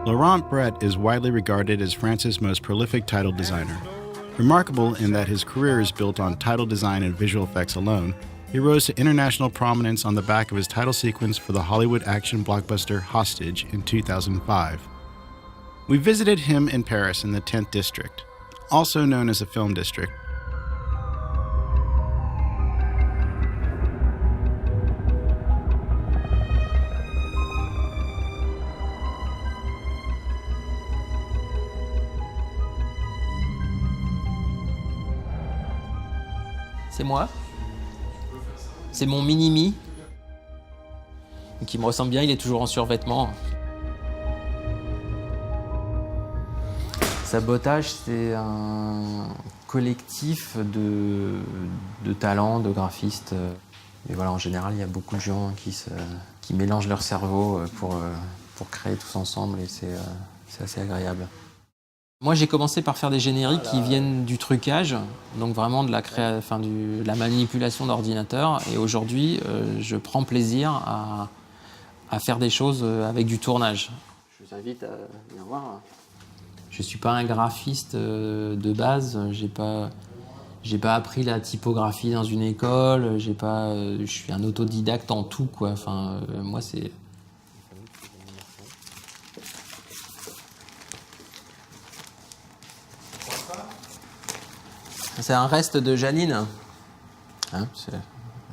Laurent Brett is widely regarded as France's most prolific title designer. Remarkable in that his career is built on title design and visual effects alone, he rose to international prominence on the back of his title sequence for the Hollywood action blockbuster Hostage in 2005. We visited him in Paris in the 10th District, also known as the Film District. C'est moi. C'est mon mini-mi. Qui me ressemble bien, il est toujours en survêtement. Sabotage, c'est un collectif de talents, de graphistes. Et voilà, en général, il y a beaucoup de gens qui mélangent leur cerveau pour créer tous ensemble et c'est assez agréable. Moi, j'ai commencé par faire des génériques qui viennent du trucage, donc vraiment de la manipulation d'ordinateur. Et aujourd'hui, je prends plaisir à faire des choses avec du tournage. Je vous invite à venir voir. Je suis pas un graphiste de base. J'ai pas appris la typographie dans une école. Je suis un autodidacte en tout, quoi. Enfin, moi, c'est. C'est un reste de Janine. Hein, c'est le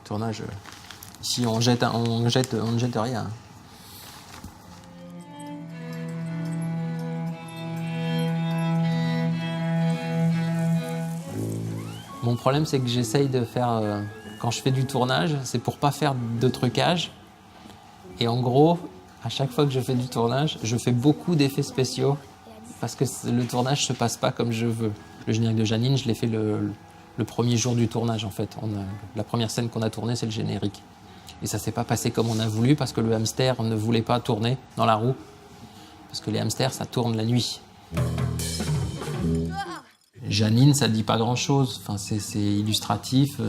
tournage. Ici, on ne jette rien. Mon problème, c'est que j'essaye de faire... quand je fais du tournage, c'est pour pas faire de trucage. Et en gros, à chaque fois que je fais du tournage, je fais beaucoup d'effets spéciaux parce que le tournage se passe pas comme je veux. Le générique de Janine, je l'ai fait le premier jour du tournage, en fait. La première scène qu'on a tournée, c'est le générique. Et ça s'est pas passé comme on a voulu parce que le hamster ne voulait pas tourner dans la roue. Parce que les hamsters, ça tourne la nuit. Janine, ça dit pas grand-chose. Enfin, c'est illustratif.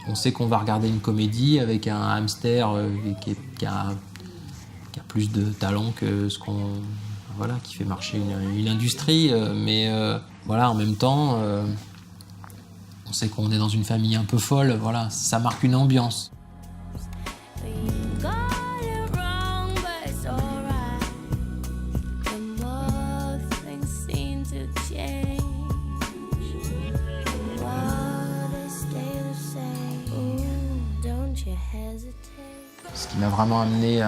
On sait qu'on va regarder une comédie avec un hamster qui a plus de talent que qui fait marcher une industrie. Mais voilà, en même temps, on sait qu'on est dans une famille un peu folle. Voilà, ça marque une ambiance. Ce qui m'a vraiment amené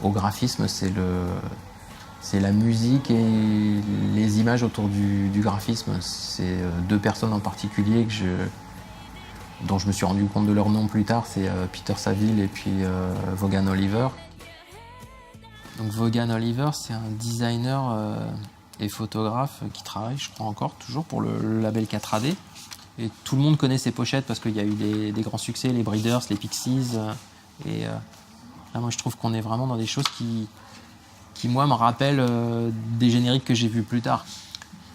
au graphisme, c'est la musique et les images autour du graphisme. C'est deux personnes en particulier dont je me suis rendu compte de leur nom plus tard. C'est Peter Saville et puis Vaughan Oliver. Donc Vaughan Oliver, c'est un designer et photographe qui travaille, je crois encore, toujours pour le label 4AD. Et tout le monde connaît ses pochettes parce qu'il y a eu des grands succès, les Breeders, les Pixies. Là, moi, je trouve qu'on est vraiment dans des choses qui moi, me rappellent des génériques que j'ai vus plus tard.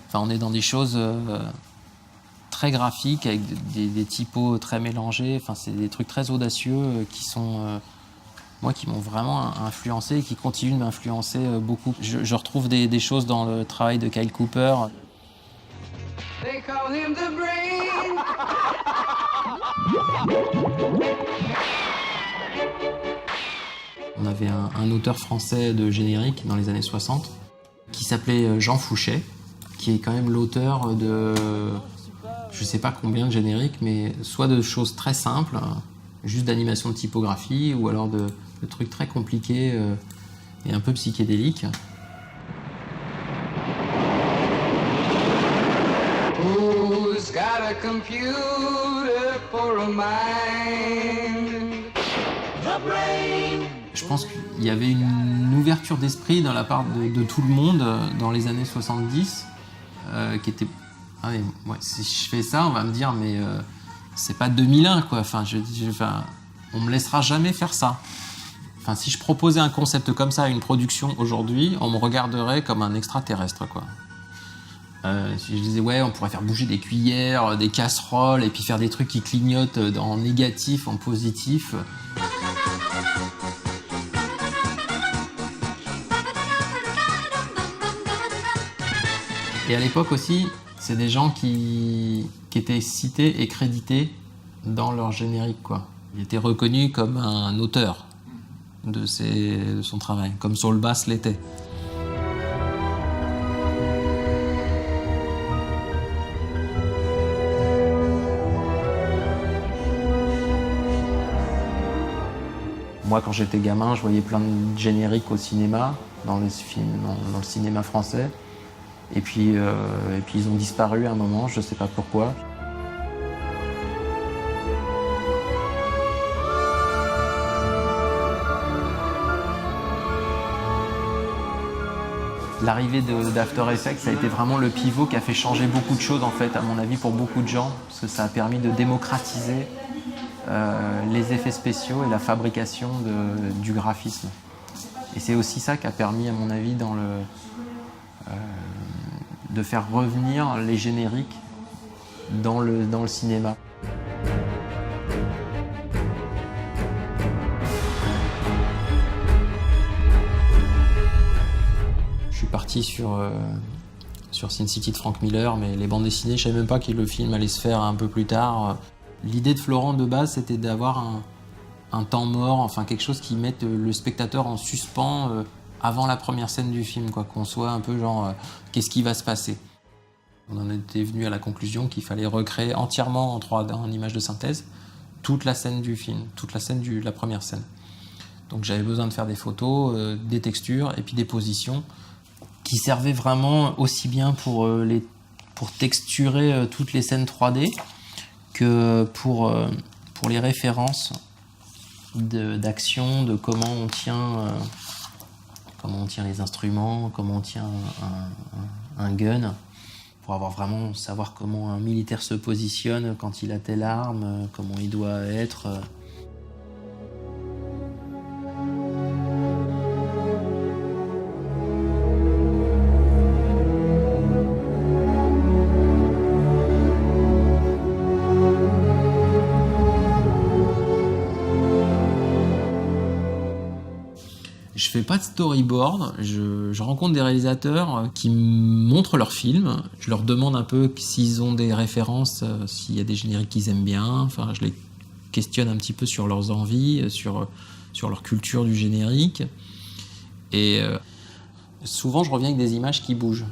Enfin, on est dans des choses très graphiques, avec des typos très mélangés. Enfin, c'est des trucs très audacieux qui m'ont vraiment influencé et qui continuent de m'influencer beaucoup. Je retrouve des choses dans le travail de Kyle Cooper. They call him the brain. On avait un auteur français de générique dans les années 60 qui s'appelait Jean Fouchet, qui est quand même l'auteur de je sais pas combien de génériques, mais soit de choses très simples, juste d'animation de typographie, ou alors de trucs très compliqués et un peu psychédéliques. Who's got a computer for a mind? The brain. Je pense qu'il y avait une ouverture d'esprit dans la part de tout le monde dans les années 70 qui était... Ah mais, ouais, si je fais ça, on va me dire mais c'est pas 2001 quoi. Enfin, on me laissera jamais faire ça. Enfin, si je proposais un concept comme ça à une production aujourd'hui, on me regarderait comme un extraterrestre quoi. Si je disais ouais, on pourrait faire bouger des cuillères, des casseroles et puis faire des trucs qui clignotent en négatif, en positif. Et à l'époque aussi, c'est des gens qui étaient cités et crédités dans leur générique, quoi. Il était reconnu comme un auteur de son travail, comme Saul Bass l'était. Moi, quand j'étais gamin, je voyais plein de génériques au cinéma, dans les films, dans le cinéma français. Et puis ils ont disparu à un moment, je ne sais pas pourquoi. L'arrivée d'After Effects, ça a été vraiment le pivot qui a fait changer beaucoup de choses, en fait, à mon avis, pour beaucoup de gens, parce que ça a permis de démocratiser les effets spéciaux et la fabrication du graphisme. Et c'est aussi ça qui a permis, à mon avis, de faire revenir les génériques dans le cinéma. Je suis parti sur Sin City de Frank Miller, mais les bandes dessinées, je ne savais même pas que le film allait se faire un peu plus tard. L'idée de Florent de base, c'était d'avoir un temps mort, enfin quelque chose qui mette le spectateur en suspens avant la première scène du film, quoi, qu'on soit un peu genre qu'est-ce qui va se passer. On en était venu à la conclusion qu'il fallait recréer entièrement en 3D, en image de synthèse, toute la scène du film, toute la scène la première scène. Donc j'avais besoin de faire des photos, des textures et puis des positions qui servaient vraiment aussi bien pour texturer toutes les scènes 3D que pour les références d'action, de comment on tient les instruments, comment on tient un gun, pour savoir comment un militaire se positionne quand il a telle arme, comment il doit être. Je fais pas de storyboard, je rencontre des réalisateurs qui me montrent leurs films, je leur demande un peu s'ils ont des références, s'il y a des génériques qu'ils aiment bien, enfin je les questionne un petit peu sur leurs envies, sur leur culture du générique. Et souvent je reviens avec des images qui bougent.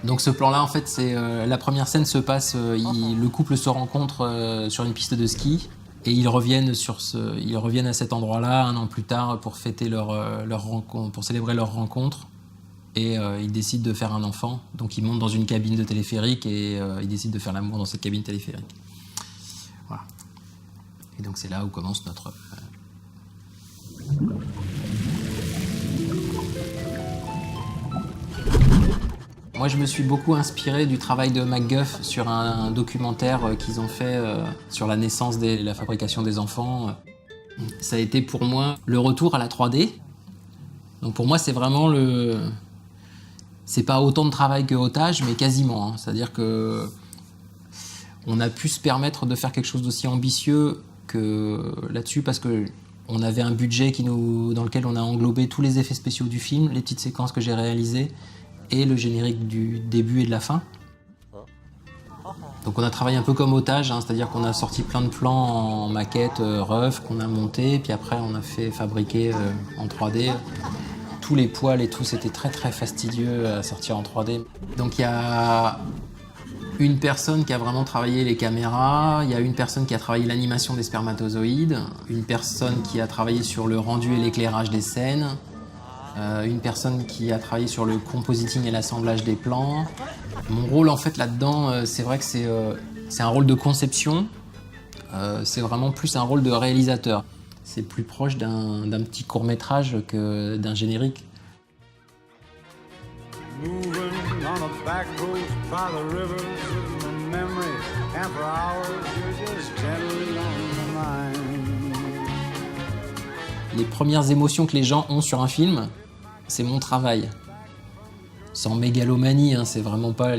Donc ce plan-là, en fait, c'est la première scène se passe, le couple se rencontre sur une piste de ski et ils reviennent à cet endroit-là un an plus tard pour fêter leur rencontre, pour célébrer leur rencontre. Et ils décident de faire un enfant. Donc ils montent dans une cabine de téléphérique et ils décident de faire l'amour dans cette cabine téléphérique. Voilà. Et donc c'est là où commence notre... Moi, je me suis beaucoup inspiré du travail de MacGuff sur un documentaire qu'ils ont fait sur la naissance et la fabrication des enfants. Ça a été pour moi le retour à la 3D. Donc pour moi, c'est vraiment c'est pas autant de travail que Otage, mais quasiment. Hein. C'est-à-dire que on a pu se permettre de faire quelque chose d'aussi ambitieux que là-dessus parce que on avait un budget dans lequel on a englobé tous les effets spéciaux du film, les petites séquences que j'ai réalisées, et le générique du début et de la fin. Donc on a travaillé un peu comme Otage, hein, c'est-à-dire qu'on a sorti plein de plans en maquette rough qu'on a monté, puis après on a fait fabriquer en 3D. Tous les poils et tout, c'était très très fastidieux à sortir en 3D. Donc il y a une personne qui a vraiment travaillé les caméras, il y a une personne qui a travaillé l'animation des spermatozoïdes, une personne qui a travaillé sur le rendu et l'éclairage des scènes, une personne qui a travaillé sur le compositing et l'assemblage des plans. Mon rôle en fait là-dedans, c'est vrai que c'est un rôle de conception, c'est vraiment plus un rôle de réalisateur. C'est plus proche d'un petit court-métrage que d'un générique. Les premières émotions que les gens ont sur un film, c'est mon travail. Sans mégalomanie, hein, c'est vraiment pas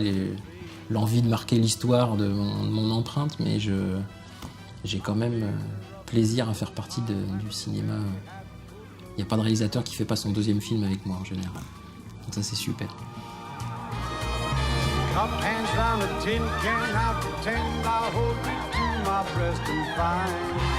l'envie de marquer l'histoire de mon empreinte, mais j'ai quand même plaisir à faire partie du cinéma. Il n'y a pas de réalisateur qui ne fait pas son deuxième film avec moi en général. Donc ça c'est super. Cup hands down a tin can, I pretend I hold it to my breast and find